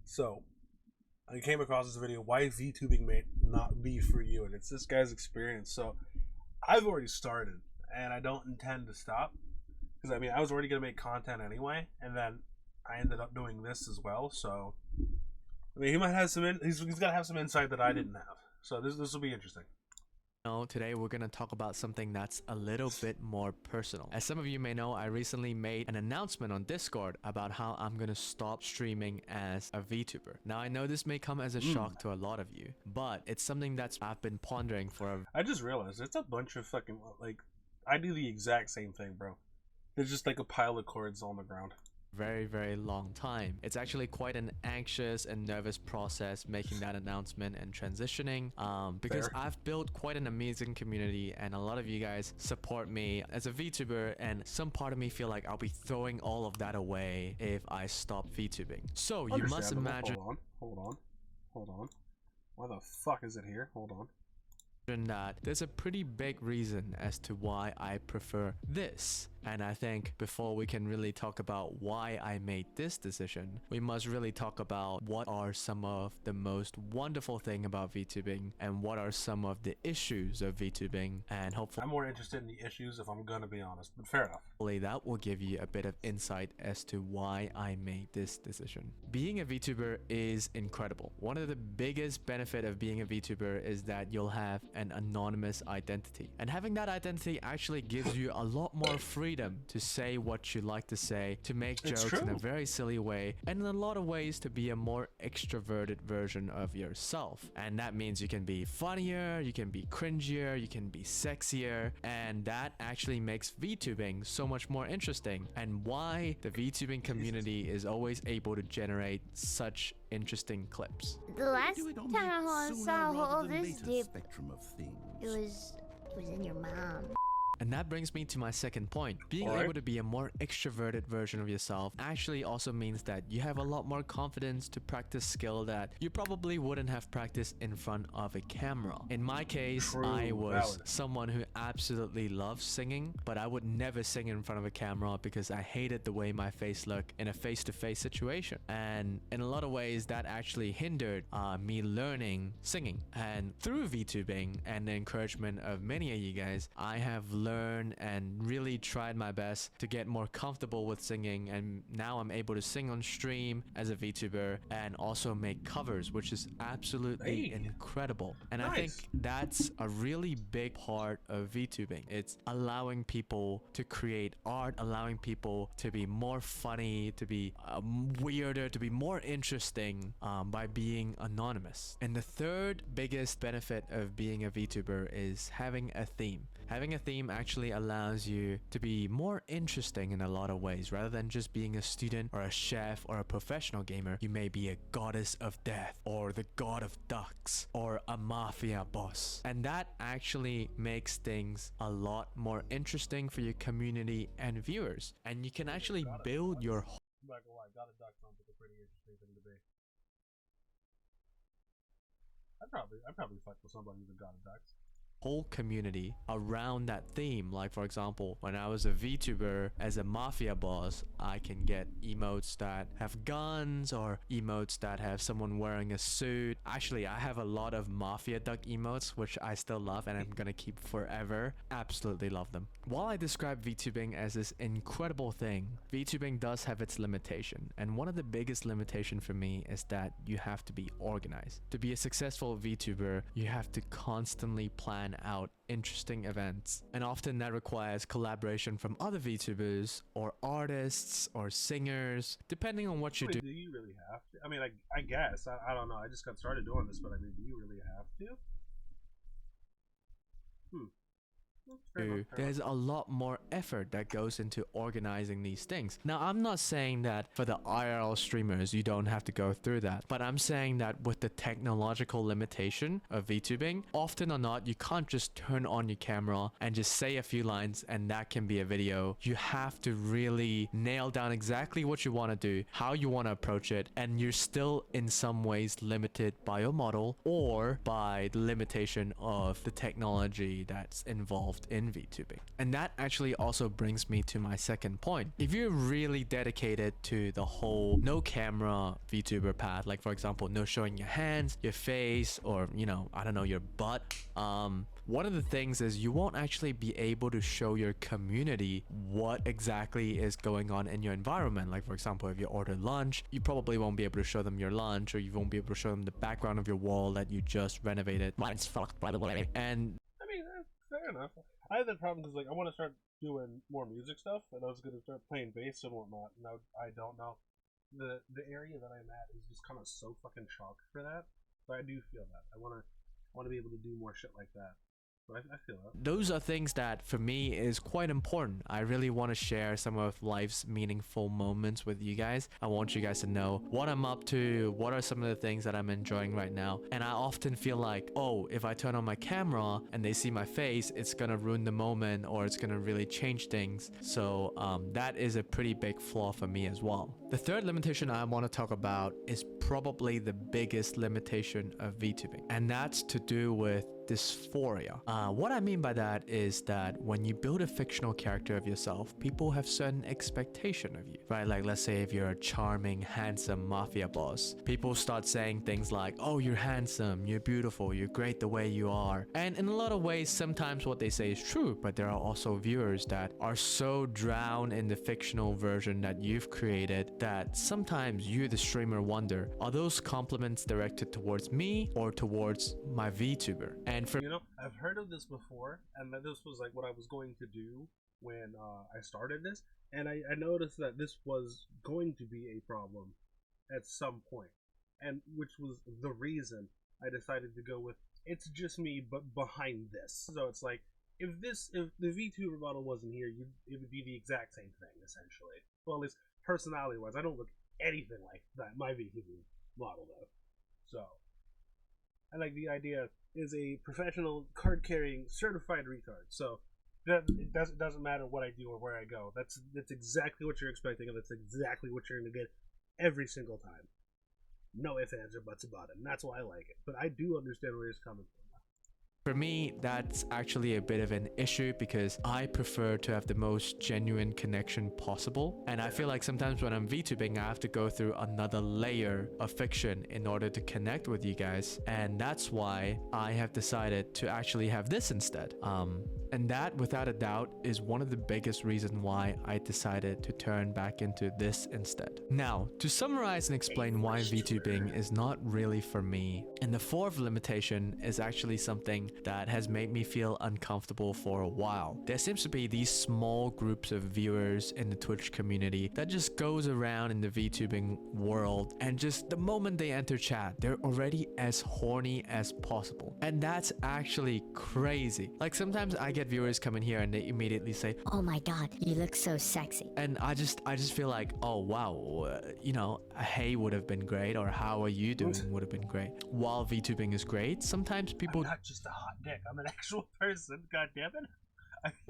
So I came across this video, why VTubing may not be for you, and it's this guy's experience. So I've already started, and I don't intend to stop because I mean I was already gonna make content anyway, and then I ended up doing this as well. So I mean he might have he's got to have some insight that I didn't have. So this will be interesting. Today we're going to talk about something that's a little bit more personal. As some of you may know, I recently made an announcement on Discord about how I'm going to stop streaming as a VTuber. Now I know this may come as a shock to a lot of you, but it's something that's I've been pondering for a I just realized it's a bunch of fucking like I do the exact same thing, bro. There's just like a pile of cords on the ground. very long time. It's actually quite an anxious and nervous process making that announcement and transitioning because Fair. I've built quite an amazing community and a lot of you guys support me as a VTuber, and some part of me feel like I'll be throwing all of that away if I stop VTubing. So you must imagine Hold on. Why the fuck is it here? Hold on. that there's a pretty big reason as to why I prefer this. And I think before we can really talk about why I made this decision, we must really talk about what are some of the most wonderful thing about VTubing and what are some of the issues of VTubing, and hopefully I'm more interested in the issues if I'm gonna be honest, but fair enough. that will give you a bit of insight as to why I made this decision. Being a VTuber is incredible. One of the biggest benefit of being a VTuber is that you'll have an anonymous identity, and having that identity actually gives you a lot more freedom to say what you like to say, to make jokes in a very silly way, and in a lot of ways to be a more extroverted version of yourself. And that means you can be funnier, you can be cringier, you can be sexier, and that actually makes VTubing so much more interesting, and why the VTubing community is always able to generate such interesting clips. The last time I saw all this dip, spectrum of things. it was in your mom. And that brings me to my second point. Being able to be a more extroverted version of yourself actually also means that you have a lot more confidence to practice skill that you probably wouldn't have practiced in front of a camera. In my case, I was someone who absolutely loves singing, but I would never sing in front of a camera because I hated the way my face looked in a face-to-face situation. And in a lot of ways, that actually hindered me learning singing. And through VTubing and the encouragement of many of you guys, I have learned and really tried my best to get more comfortable with singing, and now I'm able to sing on stream as a VTuber and also make covers, which is absolutely incredible. And I think that's a really big part of VTubing. It's allowing people to create art, allowing people to be more funny, to be weirder, to be more interesting by being anonymous. And the third biggest benefit of being a VTuber is having a theme. Having a theme actually allows you to be more interesting in a lot of ways. Rather than just being a student or a chef or a professional gamer, you may be a goddess of death or the god of ducks or a mafia boss. And that actually makes things a lot more interesting for your community and viewers. And you can actually build your I'm not gonna lie, God of Duck sounds like a pretty interesting thing to be. I'd probably fuck with somebody who's a God of Ducks. whole community around that theme. Like for example, when I was a VTuber as a mafia boss, I can get emotes that have guns or emotes that have someone wearing a suit. Actually, I have a lot of mafia duck emotes which I still love and I'm gonna keep forever. Absolutely love them. While I describe VTubing as this incredible thing, VTubing does have its limitation, and one of the biggest limitation for me is that you have to be organized. To be a successful VTuber, you have to constantly plan out interesting events, and often that requires collaboration from other VTubers or artists or singers, depending on what you do. Do you really have to? I mean, I guess. I don't know. I just got started doing this, but I mean, do you really have to? There's a lot more effort that goes into organizing these things. Now, I'm not saying that for the IRL streamers you don't have to go through that, but I'm saying that with the technological limitation of VTubing, often or not, you can't just turn on your camera and just say a few lines and that can be a video. You have to really nail down exactly what you want to do, how you want to approach it, and you're still in some ways limited by your model or by the limitation of the technology that's involved involved in VTubing. And that actually also brings me to my second point. If you're really dedicated to the whole no camera VTuber path, like for example, no showing your hands, your face, or you know, I don't know, your butt, one of the things is you won't actually be able to show your community what exactly is going on in your environment. Like for example, if you order lunch, you probably won't be able to show them your lunch, or you won't be able to show them the background of your wall that you just renovated. Mine's fucked, by the way. And I mean, fair enough. I had that problem because like I want to start doing more music stuff, and I was gonna start playing bass and whatnot. And I don't know. The area that I'm at is just kind of so fucking chalk for that. So I do feel that I wanna be able to do more shit like that. I feel that. Those are things that for me is quite important. I really want to share some of life's meaningful moments with you guys. I want you guys to know what I'm up to, what are some of the things that I'm enjoying right now. And I often feel like, oh, if I turn on my camera and they see my face, it's gonna ruin the moment, or it's gonna really change things. So that is a pretty big flaw for me as well. The third limitation I want to talk about is probably the biggest limitation of VTubing, and that's to do with dysphoria. What I mean by that is that when you build a fictional character of yourself, people have certain expectation of you, right? Like let's say if you're a charming, handsome mafia boss, people start saying things like, oh, you're handsome, you're beautiful, you're great the way you are. And in a lot of ways, sometimes what they say is true, but there are also viewers that are so drowned in the fictional version that you've created that sometimes you, the streamer, wonder, are those compliments directed towards me or towards my VTuber? And for I've heard of this before, and that this was like what I was going to do when I started this, and I noticed that this was going to be a problem at some point, and which was the reason I decided to go with it's just me, but behind this. So it's like if the VTuber model wasn't here, it would be the exact same thing essentially. Well, at least personality-wise, I don't look anything like that my VTuber model though. So I like the idea is a professional card-carrying certified retard. So it doesn't matter what I do or where I go. That's exactly what you're expecting, and that's exactly what you're going to get every single time. No ifs, ands, or buts about it. And that's why I like it. But I do understand where he's coming from. For me, that's actually a bit of an issue because I prefer to have the most genuine connection possible. And I feel like sometimes when I'm VTubing, I have to go through another layer of fiction in order to connect with you guys. And that's why I have decided to actually have this instead. And that, without a doubt, is one of the biggest reasons why I decided to turn back into this instead. Now, to summarize and explain why VTubing is not really for me, and the fourth limitation is actually something that has made me feel uncomfortable for a while. There seems to be these small groups of viewers in the Twitch community that just goes around in the VTubing world, and just the moment they enter chat, they're already as horny as possible. And that's actually crazy. Like sometimes I get viewers come in here and they immediately say, oh my god, you look so sexy. And I just feel like, oh wow, a hey would have been great, or how are you doing would have been great. While VTubing is great, sometimes people... I'm not just a hot dick, I'm an actual person, god damn it.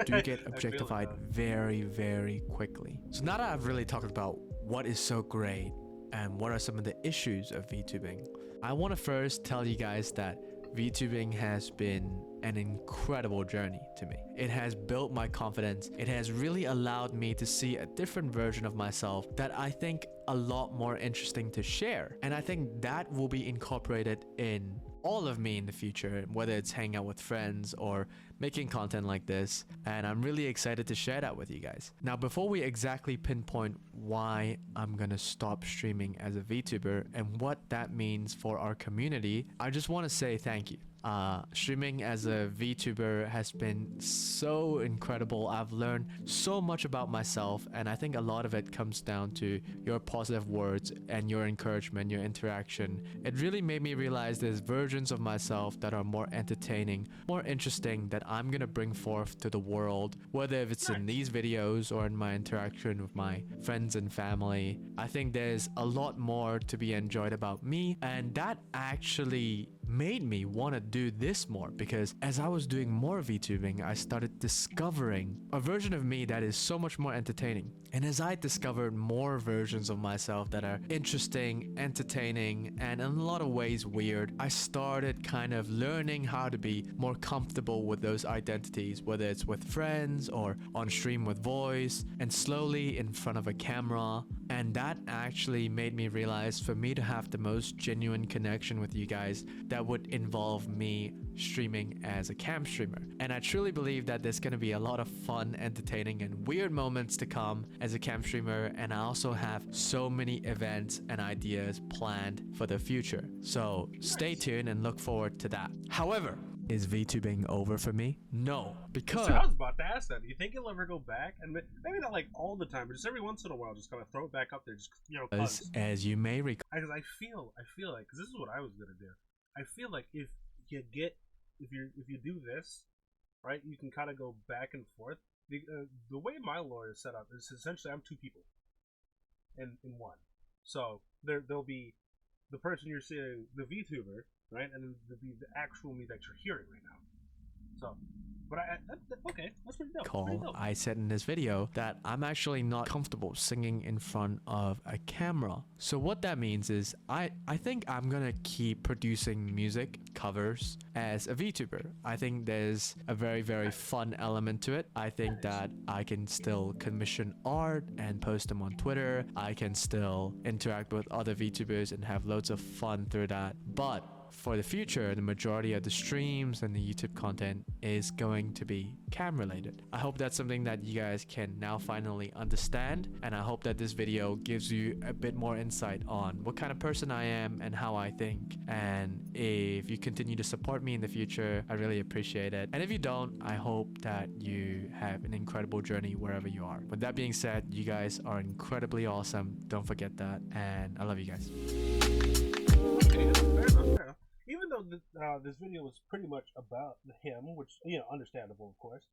do get objectified very, very quickly. So now that I've really talked about what is so great and what are some of the issues of VTubing, I want to first tell you guys that VTubing has been an incredible journey to me. It has built my confidence. It has really allowed me to see a different version of myself that I think a lot more interesting to share. And I think that will be incorporated in all of me in the future, whether it's hanging out with friends or making content like this. And I'm really excited to share that with you guys. Now, before we exactly pinpoint why I'm gonna stop streaming as a VTuber and what that means for our community, I just want to say thank you. Streaming as a VTuber has been so incredible. I've learned so much about myself, and I think a lot of it comes down to your positive words and your encouragement, your interaction. It really made me realize there's versions of myself that are more entertaining, more interesting, that I'm gonna bring forth to the world, whether if it's in these videos or in my interaction with my friends and family. I think there's a lot more to be enjoyed about me, and that actually made me want to do this more, because as I was doing more VTubing, I started discovering a version of me that is so much more entertaining. And as I discovered more versions of myself that are interesting, entertaining, and in a lot of ways weird, I started kind of learning how to be more comfortable with those identities, whether it's with friends or on stream with voice, and slowly in front of a camera. And that actually made me realize, for me to have the most genuine connection with you guys, that would involve me streaming as a cam streamer. And I truly believe that there's going to be a lot of fun, entertaining, and weird moments to come as a cam streamer. And I also have so many events and ideas planned for the future. So stay tuned and look forward to that. However, is VTubing over for me? No, because I was about to ask that. Do you think you'll ever go back? And maybe not like all the time, but just every once in a while, just kind of throw it back up there, just as you may recall, because I feel like, because this is what I was gonna do. I feel like if you do this, right, you can kind of go back and forth. The way my lore is set up is essentially I'm two people in one. So there'll be the person you're seeing, the VTuber, right, and then there'll be the actual me that you're hearing right now. So, but okay, that's pretty dope. I said in this video that I'm actually not comfortable singing in front of a camera. So what that means is I think I'm gonna keep producing music covers as a VTuber. I think there's a very, very fun element to it. I think that I can still commission art and post them on Twitter. I can still interact with other VTubers and have loads of fun through that. But for the future, the majority of the streams and the YouTube content is going to be cam related. I hope that's something that you guys can now finally understand, and I hope that this video gives you a bit more insight on what kind of person I am and how I think. And if you continue to support me in the future, I really appreciate it. And if you don't, I hope that you have an incredible journey wherever you are. With that being said, you guys are incredibly awesome. Don't forget that, and I love you guys. Okay, fair enough. Even though this video was pretty much about him, which, you know, understandable, of course.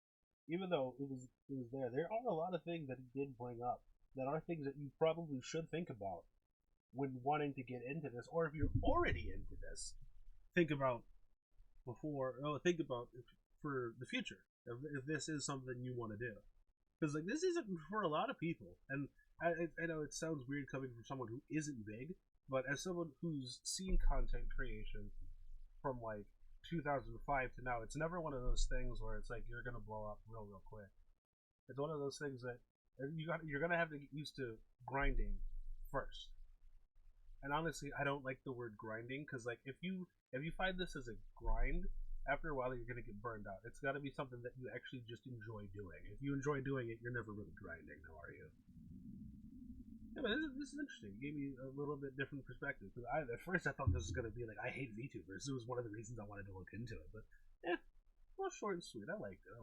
Even though it was there are a lot of things that he did bring up that are things that you probably should think about when wanting to get into this, or if you're already into this, think about for the future if this is something you want to do, because like this isn't for a lot of people, and I know it sounds weird coming from someone who isn't big. But as someone who's seen content creation from like 2005 to now, it's never one of those things where it's like you're gonna blow up real quick. It's one of those things that you're gonna have to get used to grinding first. And honestly, I don't like the word grinding, because like if you find this as a grind, after a while you're gonna get burned out. It's got to be something that you actually just enjoy doing. If you enjoy doing it, you're never really grinding, now are you? Yeah, but this is interesting. It gave me a little bit different perspective. Because at first I thought this was going to be like, I hate VTubers. It was one of the reasons I wanted to look into it. But, well, short and sweet. I liked it.